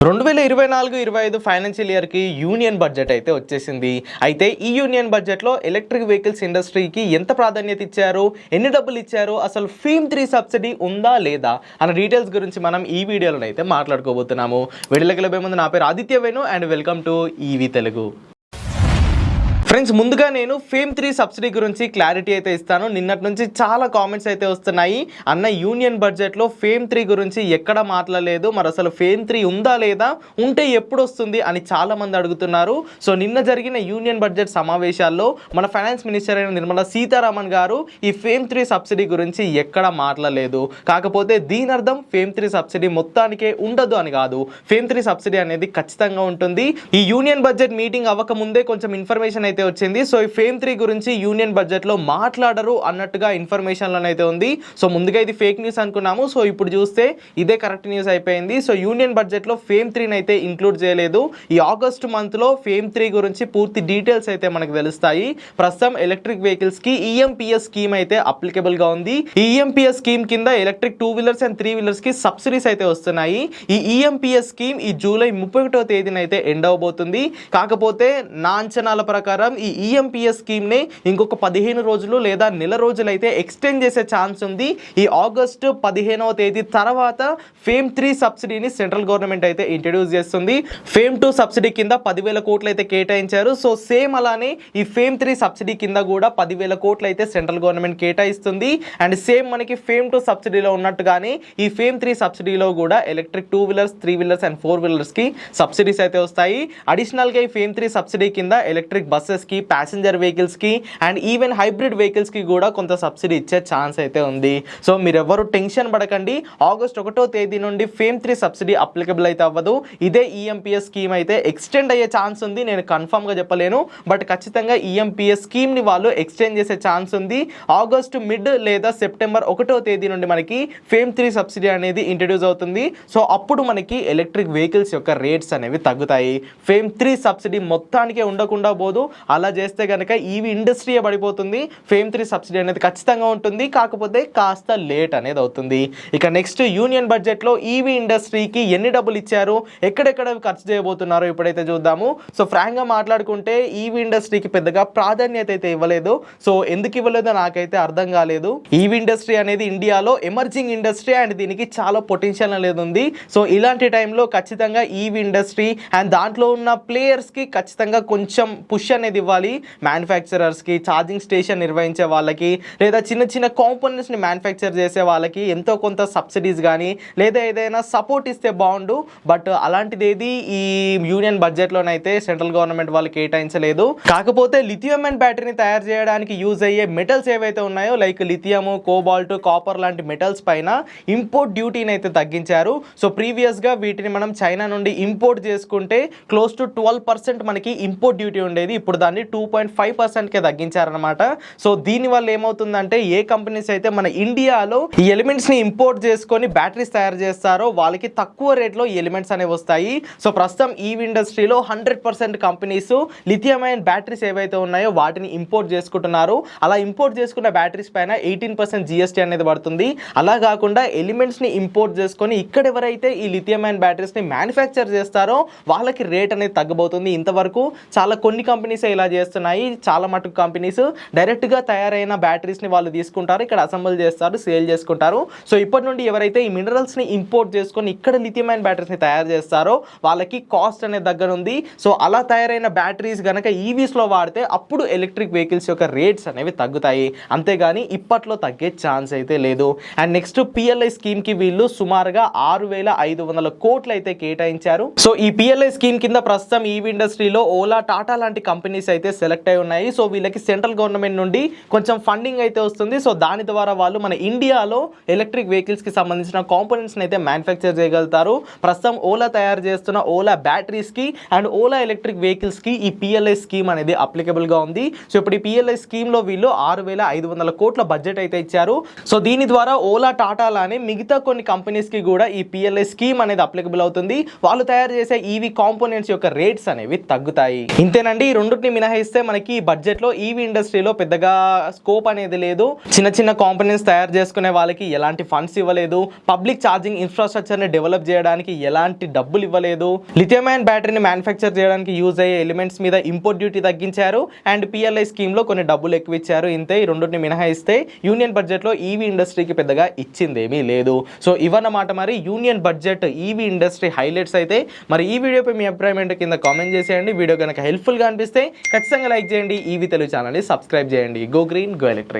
2024-25 financial ఇయర్కి union budget అయితే వచ్చేసింది. అయితే ఈ యూనియన్ బడ్జెట్లో ఎలక్ట్రిక్ వెహికల్స్ ఇండస్ట్రీకి ఎంత ప్రాధాన్యత ఇచ్చారు, ఎన్ని డబ్బులు ఇచ్చారు, అసలు ఫేమ్ 3 సబ్సిడీ ఉందా లేదా అన్న డీటెయిల్స్ గురించి మనం ఈ వీడియోలో అయితే మాట్లాడుకోబోతున్నాము. వీడియోలోకి వెళ్ళే ముందు నా పేరు Aditya Venu and welcome to EV Telugu. Friends, ముందుగా నేను ఫేమ్ 3 సబ్సిడీ గురించి క్లారిటీ అయితే ఇస్తాను. నిన్నటి నుంచి చాలా కామెంట్స్ అయితే వస్తున్నాయి, అన్న యూనియన్ బడ్జెట్లో ఫేమ్ 3 గురించి ఎక్కడ మాట్లాడలేదు, మరి అసలు ఫేమ్ 3 ఉందా లేదా, ఉంటే ఎప్పుడు వస్తుంది అని చాలా మంది అడుగుతున్నారు. సో నిన్న జరిగిన యూనియన్ బడ్జెట్ సమావేశాల్లో మన ఫైనాన్స్ మినిస్టర్ అయిన నిర్మలా సీతారామన్ గారు ఈ ఫేమ్ 3 సబ్సిడీ గురించి ఎక్కడ మాట్లాడలేదు. కాకపోతే దీని అర్థం ఫేమ్ 3 సబ్సిడీ మొత్తానికే ఉండదు అని కాదు. ఫేమ్ 3 సబ్సిడీ అనేది ఖచ్చితంగా ఉంటుంది. ఈ యూనియన్ బడ్జెట్ మీటింగ్ అవ్వక ముందే కొంచెం ఇన్ఫర్మేషన్ అయితే వచ్చింది. సో ఈ ఫేమ్ 3 గురించి యూనియన్ బడ్జెట్ లో మాట్లాడరు అన్నట్టుగా ఇన్ఫర్మేషన్ అయితే ఉంది. సో ముందుగా ఇది ఫేక్ న్యూస్ అనుకున్నాము, సో ఇప్పుడు చూస్తే ఇదే కరెక్ట్ న్యూస్ అయిపోయింది. సో యూనియన్ బడ్జెట్ లో ఫేమ్ 3 అయితే ఇంక్లూడ్ చేయలేదు. ఈ ఆగస్ట్ మంత్ లో ఫేమ్ 3 గురించి పూర్తి డీటెయిల్స్ అయితే మనకు తెలుస్తాయి. ప్రస్తుతం ఎలక్ట్రిక్ వెహికల్స్ కి ఈఎంపీఎస్ స్కీమ్ అయితే అప్లికబుల్ గా ఉంది. ఈ ఈఎంపీఎస్ స్కీమ్ కింద ఎలక్ట్రిక్ 2 వీలర్స్ అండ్ 3 వీలర్స్ కి సబ్సిడీస్ అయితే వస్తున్నాయి. ఈ ఈఎంపీఎస్ స్కీమ్ ఈ జూలై 31వ తేదీన అయితే ఎండ్ అవబోతుంది. కాకపోతే నా అంచనాల ప్రకారం ఈ ఈఎంపీఎస్ స్కీమ్ ని ఇంకొక 15 రోజులు లేదా నెల రోజులు అయితే ఎక్స్టెండ్ చేసే ఛాన్స్ ఉంది. ఈ ఆగస్టు 15వ తేదీ తర్వాత ఫేమ్ 3 సబ్సిడీని సెంట్రల్ గవర్నమెంట్ అయితే ఇంట్రడ్యూస్ చేస్తుంది. ఫేమ్ 2 సబ్సిడీ కింద 10,000 కోట్లు అయితే కేటాయించారు. సో సేమ్ అలానే ఈ ఫేమ్ 3 సబ్సిడీ కింద కూడా 10,000 కోట్లు అయితే సెంట్రల్ గవర్నమెంట్ కేటాయిస్తుంది. అండ్ సేమ్ మనకి ఫేమ్ 2 సబ్సిడీలో ఉన్నట్టుగానే ఈ ఫేమ్ 3 సబ్సిడీలో కూడా electric 2 wheelers 3 wheelers and 4 wheelers కి సబ్సిడీస్ అయితే వస్తాయి. అడిషనల్ గా ఈ ఫేమ్ 3 సబ్సిడీ కింద ఎలక్ట్రిక్ బస్సెస్ కి, ప్యాసింజర్ వెహికల్స్ కి అండ్ ఈవెన్ హైబ్రిడ్ వెహికల్స్ కి కూడా కొంత సబ్సిడీ ఇచ్చే ఛాన్స్ అయితే ఉంది. సో మీరు ఎవరు టెన్షన్ పడకండి. ఆగస్ట్ 1వ తేదీ నుండి ఫేమ్ 3 సబ్సిడీ అప్లికబుల్ అయితే అవ్వదు. ఇదే ఈఎంపీఎస్ స్కీమ్ అయితే ఎక్స్టెండ్ అయ్యే ఛాన్స్ ఉంది. నేను కన్ఫర్మ్ గా చెప్పలేను, బట్ ఖచ్చితంగా ఈఎంపీఎస్ స్కీమ్ ని వాళ్ళు ఎక్స్టెండ్ చేసే ఛాన్స్ ఉంది. ఆగస్ట్ మిడ్ లేదా సెప్టెంబర్ 1వ తేదీ నుండి మనకి ఫేమ్ 3 సబ్సిడీ అనేది ఇంట్రడ్యూస్ అవుతుంది. సో అప్పుడు మనకి ఎలక్ట్రిక్ వెహికల్స్ యొక్క రేట్స్ అనేవి తగ్గుతాయి. ఫేమ్ 3 సబ్సిడీ మొత్తానికే ఉండకుండా పోదు. అలా చేస్తే కనుక ఈవీ ఇండస్ట్రీయే పడిపోతుంది. ఫేమ్ 3 సబ్సిడీ అనేది ఖచ్చితంగా ఉంటుంది, కాకపోతే కాస్త లేట్ అనేది అవుతుంది. ఇక నెక్స్ట్ యూనియన్ బడ్జెట్ లో ఈవీ ఇండస్ట్రీకి ఎన్ని డబ్బులు ఇచ్చారు, ఎక్కడెక్కడ ఖర్చు చేయబోతున్నారో ఇప్పుడైతే చూద్దాము. సో ఫ్రాంక్ గా మాట్లాడుకుంటే ఈవీ ఇండస్ట్రీకి పెద్దగా ప్రాధాన్యత అయితే ఇవ్వలేదు. సో ఎందుకు ఇవ్వలేదో నాకైతే అర్థం కాలేదు. ఈవీ ఇండస్ట్రీ అనేది ఇండియాలో ఎమర్జింగ్ ఇండస్ట్రీ అండ్ దీనికి చాలా పొటెన్షియల్ అనేది ఉంది. సో ఇలాంటి టైంలో ఖచ్చితంగా ఈవీ ఇండస్ట్రీ అండ్ దాంట్లో ఉన్న ప్లేయర్స్ కి ఖచ్చితంగా కొంచెం పుష్ అనేది ఇవ్వాలి. మ్యానుఫ్యాక్చరర్స్ కి, ఛార్జింగ్ స్టేషన్ నిర్వహించే వాళ్ళకి, లేదా చిన్న చిన్న కాంపోనెంట్స్ ని మ్యానుఫ్యాక్చర్ చేసే వాళ్ళకి ఎంతో కొంత సబ్సిడీస్ కానీ లేదా ఏదైనా సపోర్ట్ ఇస్తే బాగుండు. బట్ అలాంటిది ఏది ఈ యూనియన్ బడ్జెట్ లోనైతే సెంట్రల్ గవర్నమెంట్ వాళ్ళు కేటాయించలేదు. కాకపోతే లిథియం అండ్ బ్యాటరీని తయారు చేయడానికి యూజ్ అయ్యే మెటల్స్ ఏవైతే ఉన్నాయో లైక్ లిథియం, కోబాల్ట్, కాపర్ లాంటి మెటల్స్ పైన ఇంపోర్ట్ డ్యూటీని అయితే తగ్గించారు. సో ప్రీవియస్ గా వీటిని మనం చైనా నుండి ఇంపోర్ట్ చేసుకుంటే క్లోజ్ టు 12% మనకి ఇంపోర్ట్ డ్యూటీ ఉండేది. ఇప్పుడు దాన్ని 2.5%కే తగ్గించారనమాట. సో దీని వల్ల ఏమవుతుందంటే ఏ కంపెనీస్ అయితే మన ఇండియాలో ఈ ఎలిమెంట్స్ ని ఇంపోర్ట్ చేసుకొని బ్యాటరీస్ తయారు చేస్తారో వాళ్ళకి తక్కువ రేట్లో ఈ ఎలిమెంట్స్ అనేవి వస్తాయి. సో ప్రస్తుతం ఈవీ ఇండస్ట్రీలో 100% కంపెనీస్ లిథియం అయన్ బ్యాటరీస్ ఏవైతే ఉన్నాయో వాటిని ఇంపోర్ట్ చేసుకుంటున్నారు. అలా ఇంపోర్ట్ చేసుకున్న బ్యాటరీస్ పైన 18% జిఎస్టీ అనేది పడుతుంది. అలా కాకుండా ఎలిమెంట్స్ ని ఇంపోర్ట్ చేసుకొని ఇక్కడ ఎవరైతే ఈ లిథియం అయన్ బ్యాటరీస్ ని మ్యానుఫ్యాక్చర్ చేస్తారో వాళ్ళకి రేట్ అనేది తగ్గబోతుంది. ఇంతవరకు చాలా కొన్ని కంపెనీస్ ఇలా చేస్తున్నాయి. చాలా మటుకు కంపెనీస్ డైరెక్ట్ గా తయారైన బ్యాటరీస్ ని వాళ్ళు తీసుకుంటారు, ఇక్కడ అసెంబుల్ చేస్తారు, సేల్ చేసుకుంటారు. సో ఇప్పటి నుండి ఎవరైతే ఈ మినరల్స్ ని ఇంపోర్ట్ చేసుకొని ఇక్కడ లిథియం అయన్ బ్యాటరీస్ ని తయారు చేస్తారో వాళ్ళకి కాస్ట్ అనేది దగ్గర ఉంది. సో అలా తయారైన బ్యాటరీస్ గనక ఈవీస్ లో వాడితే అప్పుడు ఎలక్ట్రిక్ వెహికల్స్ యొక్క రేట్స్ అనేవి తగ్గుతాయి. అంతేగాని ఇప్పట్లో తగ్గే ఛాన్స్ అయితే లేదు. అండ్ నెక్స్ట్ పిఎల్ఐ స్కీమ్ కి వీళ్ళు సుమారుగా 6,500 కోట్లు అయితే కేటాయించారు. సో ఈ పిఎల్ఐ స్కీమ్ కింద ప్రస్తుతం ఈవీ ఇండస్ట్రీలో ఓలా, టాటా లాంటి కంపెనీస్ అయితే సెలెక్ట్ అయి ఉన్నాయి. సో వీళ్ళకి సెంట్రల్ గవర్నమెంట్ నుండి కొంచెం ఫండింగ్ అయితే వస్తుంది. సో దాని ద్వారా వాళ్ళు మన ఇండియాలో ఎలక్ట్రిక్ వెహికల్స్ కి సంబంధించిన కాంపోనెంట్స్ అయితే మ్యానుఫ్యాక్చర్ చేయగలుగుతారు. ప్రస్తుతం ఓలా తయారు చేస్తున్న ఓలా బ్యాటరీస్ కి అండ్ ఓలా ఎలక్ట్రిక్ వెహికల్స్ కి ఈ పిఎల్ఐ స్కీమ్ అనేది అప్లికబుల్ గా ఉంది. సో ఇప్పుడు ఈ పిఎల్ఐ స్కీమ్ లో వీళ్ళు 6,500 కోట్ల బడ్జెట్ అయితే ఇచ్చారు. సో దీని ద్వారా ఓలా, టాటా లానే మిగతా కొన్ని కంపెనీస్ కి కూడా ఈ పిఎల్ఐ స్కీమ్ అనేది అప్లికబుల్ అవుతుంది. వాళ్ళు తయారు చేసే ఈవీ కాంపోనెంట్స్ యొక్క రేట్స్ అనేవి తగ్గుతాయి. ఇంతేనండి, ఈ రెండింటిని రెండింటిని మినహాయిస్తే మనకి ఈ బడ్జెట్లో ఈవీ ఇండస్ట్రీలో పెద్దగా స్కోప్ అనేది లేదు. చిన్న చిన్న కాంపోనెంట్స్ తయారు చేసుకునే వాళ్ళకి ఎలాంటి ఫండ్స్ ఇవ్వలేదు. పబ్లిక్ ఛార్జింగ్ ఇన్ఫ్రాస్ట్రక్చర్ని డెవలప్ చేయడానికి ఎలాంటి డబ్బులు ఇవ్వలేదు. లిథియం అయాన్ బ్యాటరీని మ్యానుఫ్యాక్చర్ చేయడానికి యూజ్ అయ్యే ఎలిమెంట్స్ మీద ఇంపోర్ట్ డ్యూటీ తగ్గించారు అండ్ పిఎల్ఐ స్కీమ్లో కొన్ని డబ్బులు ఎక్కువ ఇచ్చారు. ఇంతే. ఈ రెండింటిని మినహాయిస్తే యూనియన్ బడ్జెట్లో ఈవీ ఇండస్ట్రీకి పెద్దగా ఇచ్చిందేమీ లేదు. సో ఇవన్నమాట మరి union budget EV industry highlights అయితే. మరి ఈ వీడియోపై మీ అభిప్రాయం ఏంటో కింద కామెంట్ చేసేయండి. వీడియో కనుక హెల్ప్ఫుల్గా అనిపిస్తే ఖచ్చితంగా లైక్ చేయండి. ఈవీ తెలుగు ఛానల్ని సబ్స్క్రైబ్ చేయండి. Go green go electric.